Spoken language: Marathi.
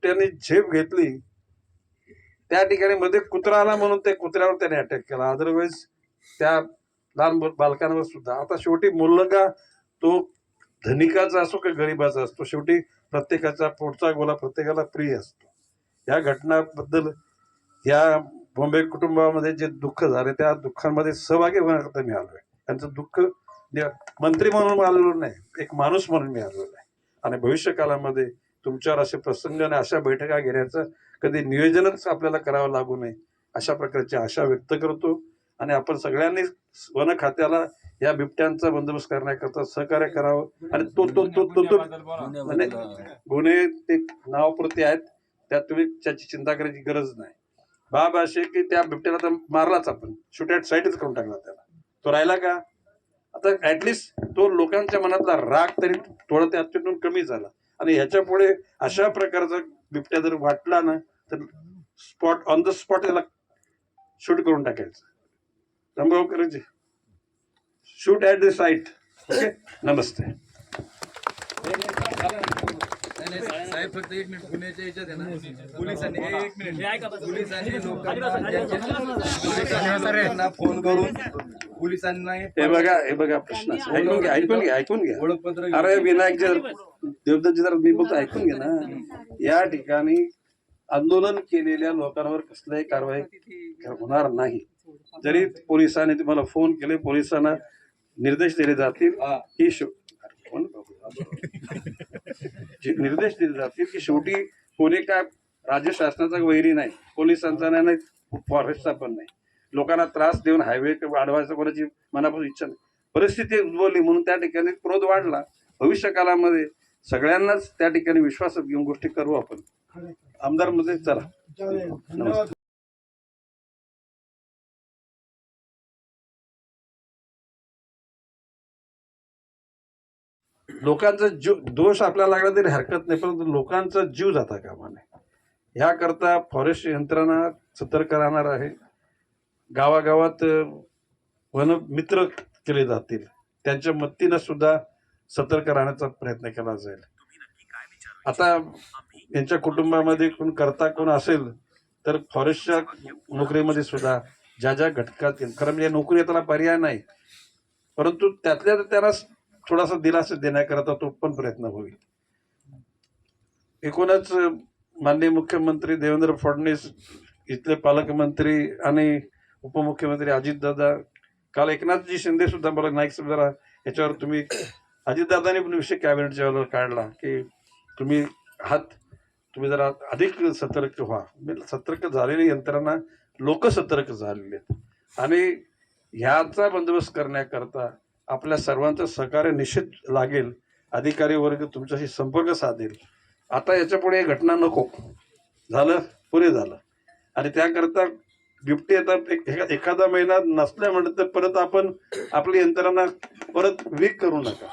बिबट्याने झेप घेतली त्या ठिकाणी मध्ये कुत्रा आला म्हणून ते कुत्र्यावर त्याने अटॅक केला. अदरवाईज त्या लहान बालकांवर सुद्धा. आता शेवटी मुलगा तो धनिकाचा असो की गरीबाचा असतो, शेवटी प्रत्येकाचा पोटचा गोला प्रत्येकाला प्रिय असतो. या घटनाबद्दल या बॉम्बे कुटुंबामध्ये जे दुःख झाले त्या दुःखांमध्ये सहभागी होण्याकरता मी आलोय. त्यांचं दुःख मंत्री म्हणून आलेलो नाही, एक माणूस म्हणून मी आलेलो आहे. आणि भविष्य काळामध्ये तुमच्यावर असे प्रसंग आणि अशा बैठका घेण्याचं कधी नियोजनच आपल्याला करावं लागू नये अशा प्रकारची आशा व्यक्त करतो. आणि आपण सगळ्यांनी वन खात्याला या बिबट्यांचा बंदोबस्त करण्याकरता सहकार्य करावं. आणि तो गुन्हे ते नावापुरते आहेत, त्यात तुम्ही त्याची चिंता करायची गरज नाही. बाब असे की त्या बिबट्याला तर मारलाच, आपण शूट ॲट साईटच करून टाकला त्याला. तो राहिला का? आता ऍटलिस्ट तो लोकांच्या मनातला राग तरी थोडा त्यातून कमी झाला. आणि ह्याच्या पुढे अशा प्रकारचा बिबट्या जर वाटला ना तर स्पॉट ऑन द स्पॉट त्याला शूट करून टाकायचं. करायचे shoot at the site. Okay, नमस्ते. साहेब फक्त एक मिनिट पुण्याच्या याच्यात आहे ना, पोलिसांनी एक मिनिट लोकांना फोन करून पोलिसांना हे बघा प्रश्न ऐकून घ्या. ओळखपत्र अरे विनायक देवदत्तजी जरा मी बोलतो ऐकून घ्या ना. या ठिकाणी आंदोलन केलेल्या लोकांवर कसल्याही कारवाई होणार नाही. जरी पोलिसांनी तुम्हाला फोन केले, पोलिसांना निर्देश दिले जातील की निर्देश दिले जातील की शेवटी कोणी काय राज्य शासनाचा वैरी नाही, पोलिसांचा नाही, फॉरेस्टचा पण नाही. लोकांना त्रास देऊन हायवे वाढवायचं कोणाची मनापासून इच्छा नाही. परिस्थिती उद्भवली म्हणून त्या ठिकाणी क्रोध वाढला. भविष्य काळामध्ये सगळ्यांनाच त्या ठिकाणी विश्वासात घेऊन गोष्टी करू आपण. आमदार मध्ये चला. नमस्कार. लोकांचा जीव दोष आपल्याला लागला तरी हरकत नाही, परंतु लोकांचा जीव जाता कामा नये ह्याकरता फॉरेस्ट यंत्रणा सतर्क राहणार आहे. गावागावात वनमित्र केले जातील, त्यांच्या मदतीनं सुद्धा सतर्क राहण्याचा प्रयत्न केला जाईल. आता यांच्या कुटुंबामध्ये कोण करता कोण असेल तर फॉरेस्टच्या नोकरीमध्ये सुद्धा ज्या ज्या घटकात खरं म्हणजे नोकरी त्याला पर्याय नाही, परंतु त्यातल्या त्यांना थोडासा दिलासा देण्याकरता तो पण प्रयत्न होईल. एकूणच माननीय मुख्यमंत्री देवेंद्र फडणवीस, इथले पालकमंत्री आणि उपमुख्यमंत्री अजितदादा, काल एकनाथजी शिंदे सुद्धा मला नाईक जरा याच्यावर तुम्ही अजितदादांनी पण विषय कॅबिनेटच्या वेळेला काढला की तुम्ही जरा अधिक सतर्क व्हा. सतर्क झालेली यंत्रणा लोक सतर्क झालेले आहेत आणि ह्याचा बंदोबस्त करण्याकरता आपल्या सर्वांचं सहकार्य निश्चित लागेल. अधिकारी वर्ग तुमच्याशी संपर्क साधेल. आता याच्या पुढे घटना नको, झालं पुरे झालं. आणि त्याकरता बिबटे आता एखादा महिना नसल्या म्हणत तर परत आपण आपली यंत्रणा परत वीक करू नका.